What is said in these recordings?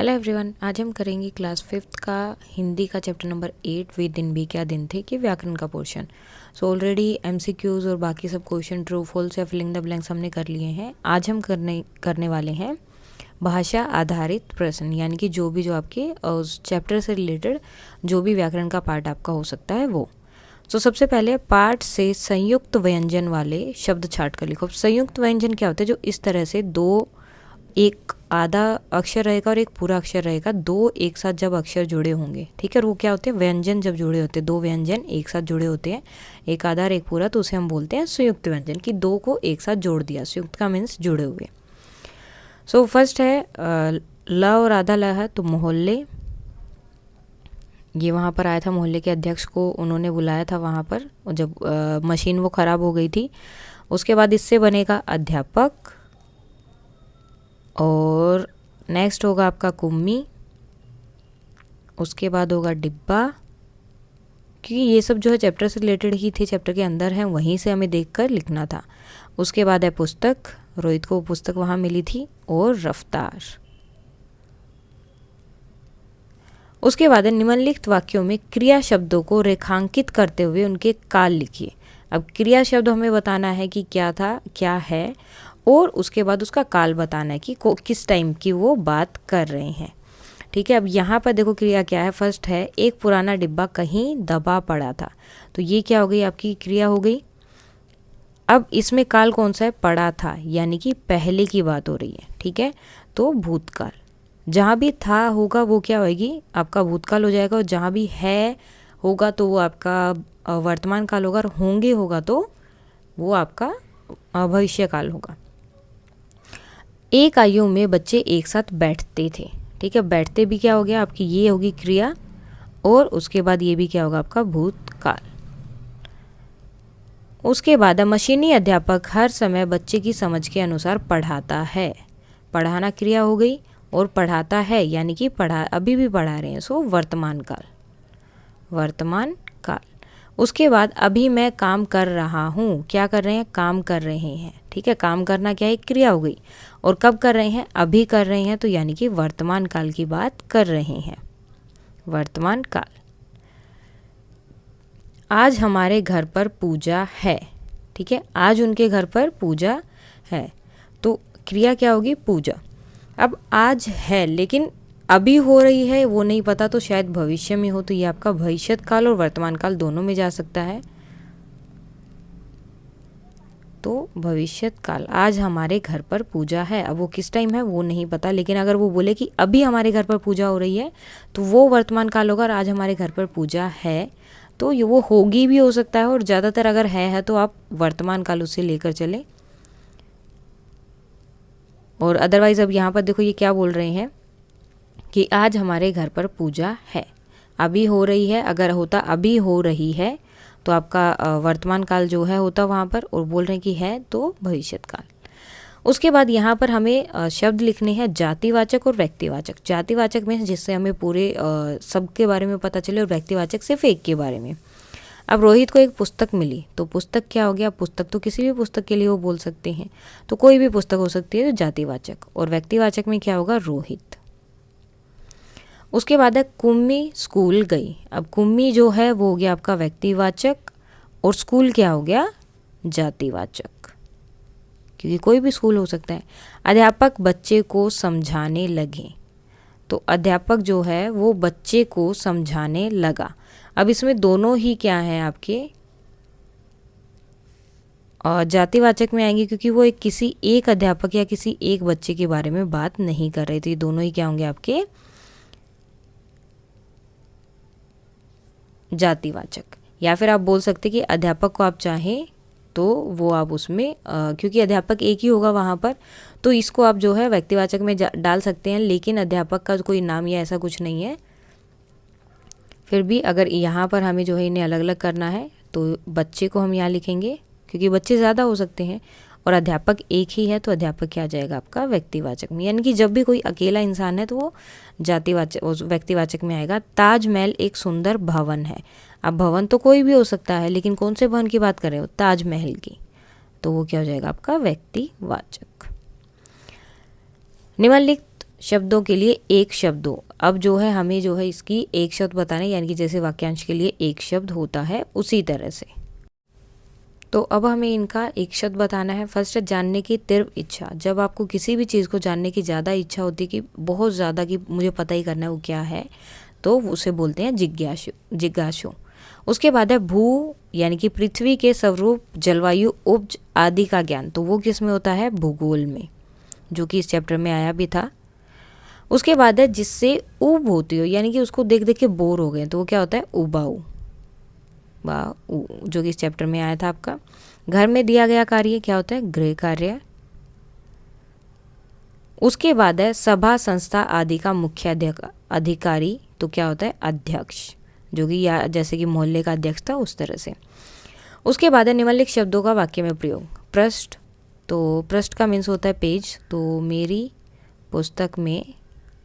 Hello everyone, आज हम करेंगे क्लास 5th का हिंदी का चैप्टर नंबर 8 वे दिन भी क्या दिन थे कि व्याकरण का पोर्शन। सो ऑलरेडी एमसीक्यूज और बाकी सब क्वेश्चन ट्रू फॉल्स या फिलिंग द ब्लैंक्स हमने कर लिए हैं। आज हम करने वाले हैं भाषा आधारित प्रश्न, यानी कि जो आपके उस चैप्टर से रिलेटेड जो भी व्याकरण का पार्ट आपका हो सकता है वो। तो सबसे पहले पाठ से संयुक्त व्यंजन वाले शब्द छाट कर लिखो। संयुक्त व्यंजन क्या होता है? जो इस तरह से दो, एक आधा अक्षर रहेगा और एक पूरा अक्षर रहेगा, दो एक साथ जब अक्षर जुड़े होंगे, ठीक है। और वो क्या होते हैं? व्यंजन जब जुड़े होते हैं, दो व्यंजन एक साथ जुड़े होते हैं, एक आधा और एक पूरा, तो उसे हम बोलते हैं संयुक्त व्यंजन, कि दो को एक साथ जोड़ दिया। संयुक्त का मीन्स जुड़े हुए। सो फर्स्ट है ल और आधा ल है तो मोहल्ले। ये वहाँ पर आया था, मोहल्ले के अध्यक्ष को उन्होंने बुलाया था वहाँ पर जब मशीन वो ख़राब हो गई थी। उसके बाद इससे बनेगा अध्यापक, और नेक्स्ट होगा आपका कुम्मी, उसके बाद होगा डिब्बा, क्योंकि ये सब जो है चैप्टर से रिलेटेड ही थे, चैप्टर के अंदर हैं, वहीं से हमें देखकर लिखना था। उसके बाद है पुस्तक, रोहित को पुस्तक वहाँ मिली थी, और रफ्तार। उसके बाद है निम्नलिखित वाक्यों में क्रिया शब्दों को रेखांकित करते हुए उनके काल लिखिए। अब क्रिया शब्द हमें बताना है कि क्या था, क्या है, और उसके बाद उसका काल बताना है कि किस टाइम की वो बात कर रहे हैं, ठीक है। अब यहाँ पर देखो क्रिया क्या है। फर्स्ट है एक पुराना डिब्बा कहीं दबा पड़ा था, तो ये क्या हो गई? आपकी क्रिया हो गई। अब इसमें काल कौन सा है? पड़ा था, यानी कि पहले की बात हो रही है, ठीक है। तो भूतकाल, जहाँ भी था होगा वो क्या होगी? आपका भूतकाल हो जाएगा, और जहाँ भी है होगा तो वो आपका वर्तमान काल होगा, और होंगे होगा तो वो आपका भविष्य काल होगा। एक आयु में बच्चे एक साथ बैठते थे, ठीक है। बैठते भी क्या हो गया? आपकी ये होगी क्रिया, और उसके बाद ये भी क्या होगा? आपका भूतकाल। उसके बाद मशीनी अध्यापक हर समय बच्चे की समझ के अनुसार पढ़ाता है। पढ़ाना क्रिया हो गई, और पढ़ाता है यानी कि अभी भी पढ़ा रहे हैं, सो वर्तमान काल, वर्तमान काल। उसके बाद अभी मैं काम कर रहा हूँ, क्या कर रहे हैं? काम कर रहे हैं, ठीक है। काम करना क्या है? क्रिया हो गई, और कब कर रहे हैं? अभी कर रहे हैं, तो यानी कि वर्तमान काल की बात कर रहे हैं, वर्तमान काल। आज हमारे घर पर पूजा है, ठीक है। आज उनके घर पर पूजा है, तो क्रिया क्या होगी? पूजा। अब आज है लेकिन अभी हो रही है वो नहीं पता, तो शायद भविष्य में हो, तो ये आपका भविष्यत काल और वर्तमान काल दोनों में जा सकता है। तो भविष्यत काल, आज हमारे घर पर पूजा है। अब वो किस टाइम है वो नहीं पता, लेकिन अगर वो बोले कि अभी हमारे घर पर पूजा हो रही है, तो वो वर्तमान काल होगा। और आज हमारे घर पर पूजा है, तो ये वो होगी भी हो सकता है, और ज़्यादातर अगर है तो आप वर्तमान काल उसे लेकर चलें। और अदरवाइज़ अब यहाँ पर देखो ये क्या बोल रहे हैं कि आज हमारे घर पर पूजा है, अभी हो रही है। अगर होता अभी हो रही है तो आपका वर्तमान काल जो है होता वहाँ पर, और बोल रहे हैं कि है तो भविष्यत काल। उसके बाद यहाँ पर हमें शब्द लिखने हैं जातिवाचक और व्यक्तिवाचक। जातिवाचक में जिससे हमें पूरे सब के बारे में पता चले, और व्यक्तिवाचक सिर्फ एक के बारे में। अब रोहित को एक पुस्तक मिली, तो पुस्तक क्या हो गया? पुस्तक तो किसी भी पुस्तक के लिए वो बोल सकते हैं, तो कोई भी पुस्तक हो सकती है, तो जातिवाचक। और व्यक्तिवाचक में क्या होगा? रोहित। उसके बाद है कुम्मी स्कूल गई। अब कुम्मी जो है वो हो गया आपका व्यक्तिवाचक, और स्कूल क्या हो गया? जातिवाचक, क्योंकि कोई भी स्कूल हो सकता है। अध्यापक बच्चे को समझाने लगे, तो अध्यापक जो है वो बच्चे को समझाने लगा। अब इसमें दोनों ही क्या हैं आपके? जातिवाचक में आएंगे, क्योंकि वो किसी एक अध्यापक या किसी एक बच्चे के बारे में बात नहीं कर रहे थे। ये दोनों ही क्या होंगे आपके? जातिवाचक। या फिर आप बोल सकते कि अध्यापक को आप चाहें तो वो आप उसमें क्योंकि अध्यापक एक ही होगा वहाँ पर, तो इसको आप जो है व्यक्तिवाचक में डाल सकते हैं, लेकिन अध्यापक का कोई नाम या ऐसा कुछ नहीं है। फिर भी अगर यहाँ पर हमें जो है इन्हें अलग अलग करना है, तो बच्चे को हम यहाँ लिखेंगे, क्योंकि बच्चे ज़्यादा हो सकते हैं, और अध्यापक एक ही है, तो अध्यापक क्या आ जाएगा आपका? व्यक्तिवाचक में। यानी कि जब भी कोई अकेला इंसान है तो वो जातिवाचक, व्यक्तिवाचक में आएगा। ताजमहल एक सुंदर भवन है। अब भवन तो कोई भी हो सकता है, लेकिन कौन से भवन की बात कर रहे हो? ताजमहल की, तो वो क्या हो जाएगा आपका? व्यक्तिवाचक। निम्नलिखित शब्दों के लिए एक शब्द हो। अब जो है हमें जो है इसकी एक शब्द बताना है, यानी कि जैसे वाक्यांश के लिए एक शब्द होता है उसी तरह से। तो अब हमें इनका एक शब्द बताना है। फर्स्ट है जानने की तीव्र इच्छा। जब आपको किसी भी चीज़ को जानने की ज़्यादा इच्छा होती है कि बहुत ज़्यादा कि मुझे पता ही करना है वो क्या है, तो उसे बोलते हैं जिज्ञासु। उसके बाद है भू, यानी कि पृथ्वी के स्वरूप, जलवायु, उपज आदि का ज्ञान। तो वो किस में होता है? भूगोल में, जो कि इस चैप्टर में आया भी था। उसके बाद है जिससे ऊब होती हो, यानी कि उसको देख देख के बोर हो गए, तो वो क्या होता है? उबाऊ, जो कि इस चैप्टर में आया था आपका। घर में दिया गया कार्य क्या होता है? गृह कार्य। उसके बाद है सभा संस्था आदि का मुख्य अधिकारी, तो क्या होता है? अध्यक्ष, जो कि या जैसे कि मोहल्ले का अध्यक्ष था उस तरह से। उसके बाद है निम्नलिखित शब्दों का वाक्य में प्रयोग। पृष्ठ, तो पृष्ठ का मीन्स होता है पेज। तो मेरी पुस्तक में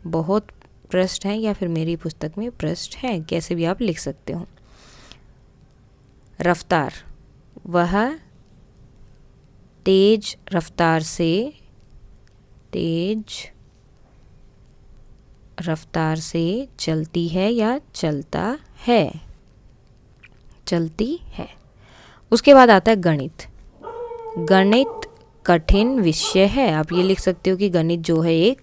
बहुत पृष्ठ हैं, या फिर मेरी पुस्तक में पृष्ठ हैं, कैसे भी आप लिख सकते हो। रफ्तार, वह तेज रफ्तार से चलती है या चलता है, चलती है। उसके बाद आता है गणित। गणित कठिन विषय है। आप ये लिख सकते हो कि गणित जो है एक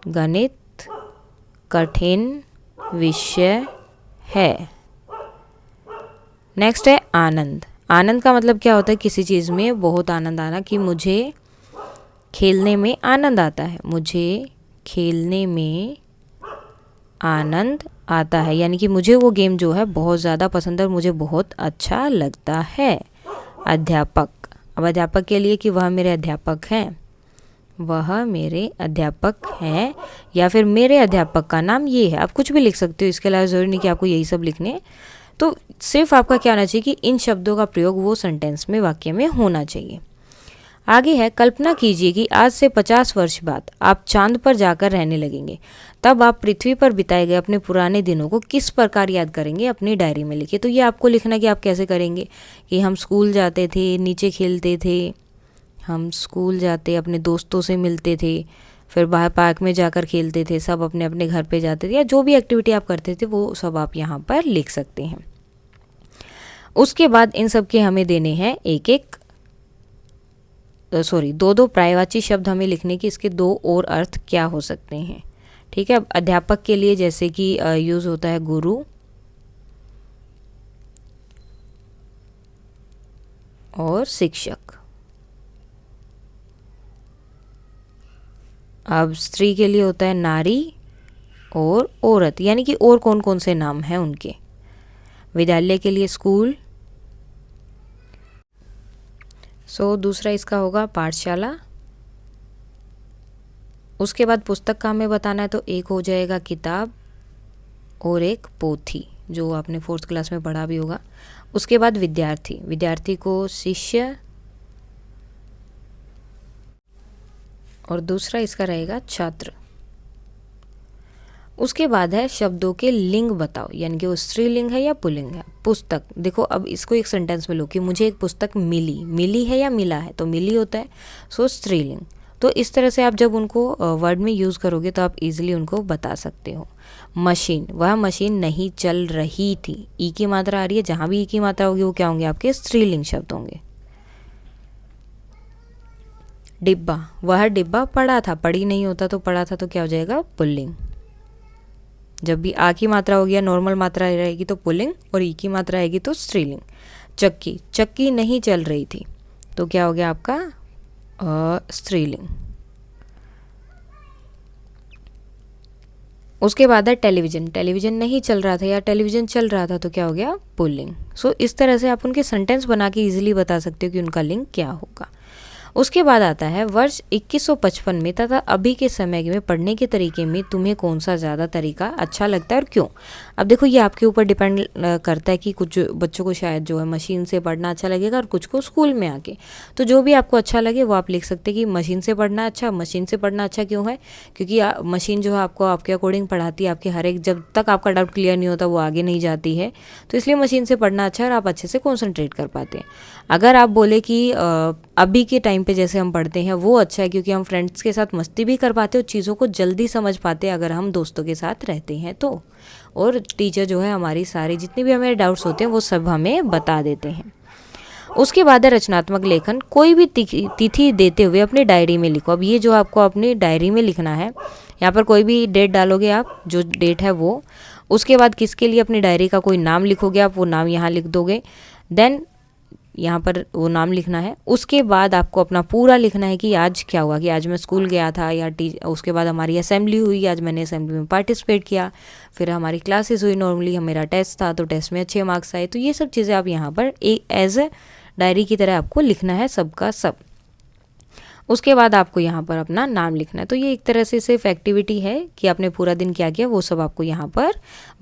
गणित कठिन विषय है। नेक्स्ट है आनंद। आनंद का मतलब क्या होता है? किसी चीज़ में बहुत आनंद आना, कि मुझे खेलने में आनंद आता है, मुझे खेलने में आनंद आता है, यानी कि मुझे वो गेम जो है बहुत ज़्यादा पसंद है और मुझे बहुत अच्छा लगता है। अध्यापक, अब अध्यापक के लिए कि वह मेरे अध्यापक हैं, वह मेरे अध्यापक हैं, या फिर मेरे अध्यापक का नाम ये है। आप कुछ भी लिख सकते हो, इसके अलावा ज़रूरी नहीं कि आपको यही सब लिखने। तो सिर्फ आपका क्या होना चाहिए कि इन शब्दों का प्रयोग वो सेंटेंस में, वाक्य में होना चाहिए। आगे है कल्पना कीजिए कि आज से 50 वर्ष बाद आप चांद पर जाकर रहने लगेंगे। तब आप पृथ्वी पर बिताए गए अपने पुराने दिनों को किस प्रकार याद करेंगे? अपनी डायरी में लिखिए। तो ये आपको लिखना कि आप कैसे करेंगे, कि हम स्कूल जाते थे, नीचे खेलते थे, हम स्कूल जाते अपने दोस्तों से मिलते थे, फिर बाहर पार्क में जाकर खेलते थे, सब अपने अपने घर पे जाते थे, या जो भी एक्टिविटी आप करते थे वो सब आप यहाँ पर लिख सकते हैं। उसके बाद इन सब के हमें देने हैं दो पर्यायवाची शब्द हमें लिखने की। इसके दो और अर्थ क्या हो सकते हैं? ठीक है। अब अध्यापक के लिए जैसे कि यूज़ होता है गुरु और शिक्षक। अब स्त्री के लिए होता है नारी और औरत, यानी कि और कौन कौन से नाम हैं उनके। विद्यालय के लिए स्कूल। दूसरा इसका होगा पाठशाला। उसके बाद पुस्तक का हमें बताना है, तो एक हो जाएगा किताब और एक पोथी, जो आपने 4th क्लास में पढ़ा भी होगा। उसके बाद विद्यार्थी को शिष्य, और दूसरा इसका रहेगा छात्र। उसके बाद है शब्दों के लिंग बताओ, यानी कि वो स्त्रीलिंग है या पुल्लिंग है। पुस्तक, देखो अब इसको एक सेंटेंस में लो कि मुझे एक पुस्तक मिली है या मिला है, तो मिली होता है, स्त्रीलिंग। तो इस तरह से आप जब उनको वर्ड में यूज़ करोगे तो आप इजीली उनको बता सकते हो। मशीन, वह मशीन नहीं चल रही थी। ई की मात्रा आ रही है, जहाँ भी ई की मात्रा होगी वो क्या होंगे? आपके स्त्रीलिंग शब्द होंगे। डिब्बा, वह डिब्बा पड़ा था, पड़ी नहीं होता तो पड़ा था, तो क्या हो जाएगा? पुल्लिंग। जब भी आ की मात्रा होगी या नॉर्मल मात्रा रहेगी तो पुल्लिंग, और ई की मात्रा आएगी तो स्त्रीलिंग। चक्की नहीं चल रही थी, तो क्या हो गया आपका? स्त्रीलिंग। उसके बाद है टेलीविज़न नहीं चल रहा था या टेलीविज़न चल रहा था, तो क्या हो गया? पुल्लिंग। इस तरह से आप उनके सेंटेंस बना के इजीली बता सकते हो कि उनका लिंग क्या होगा। उसके बाद आता है वर्ष 2155 में तथा अभी के समय में पढ़ने के तरीके में तुम्हें कौन सा ज़्यादा तरीका अच्छा लगता है और क्यों? अब देखो ये आपके ऊपर डिपेंड करता है कि कुछ बच्चों को शायद जो है मशीन से पढ़ना अच्छा लगेगा और कुछ को स्कूल में आके। तो जो भी आपको अच्छा लगे वो आप लिख सकते हैं कि मशीन से पढ़ना अच्छा क्यों है? क्योंकि मशीन जो है आपको आपके अकॉर्डिंग पढ़ाती है, आपके हर एक, जब तक आपका डाउट क्लियर नहीं होता वो आगे नहीं जाती है, तो इसलिए मशीन से पढ़ना अच्छा है और आप अच्छे से कॉन्सेंट्रेट कर पाते हैं। अगर आप बोले कि अभी के टाइम टाइम पे जैसे हम पढ़ते हैं वो अच्छा है, क्योंकि हम फ्रेंड्स के साथ मस्ती भी कर पाते हैं और चीज़ों को जल्दी समझ पाते हैं अगर हम दोस्तों के साथ रहते हैं तो। और टीचर जो है हमारी सारी जितनी भी हमें डाउट्स होते हैं वो सब हमें बता देते हैं। उसके बाद है रचनात्मक लेखन। कोई भी तिथि देते हुए अपनी डायरी में लिखो। अब ये जो आपको अपनी डायरी में लिखना है, यहाँ पर कोई भी डेट डालोगे आप, जो डेट है वो। उसके बाद किसके लिए अपनी डायरी का कोई नाम लिखोगे आप, वो नाम यहाँ लिख दोगे। देन यहाँ पर वो नाम लिखना है। उसके बाद आपको अपना पूरा लिखना है कि आज क्या हुआ, कि आज मैं स्कूल गया था या उसके बाद हमारी असेंबली हुई, आज मैंने असेंबली में पार्टिसिपेट किया, फिर हमारी क्लासेस हुई, नॉर्मली मेरा टेस्ट था तो टेस्ट में अच्छे मार्क्स आए। तो ये सब चीज़ें आप यहाँ पर एज ए डायरी की तरह आपको लिखना है सबका सब। उसके बाद आपको यहाँ पर अपना नाम लिखना है। तो ये एक तरह से सिर्फ एक्टिविटी है कि आपने पूरा दिन क्या किया वो सब आपको यहाँ पर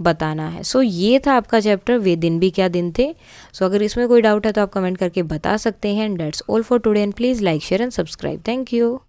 बताना है। सो ये था आपका चैप्टर, वे दिन भी क्या दिन थे। सो अगर इसमें कोई डाउट है तो आप कमेंट करके बता सकते हैं। And that's all for today and please like share and subscribe. Thank you.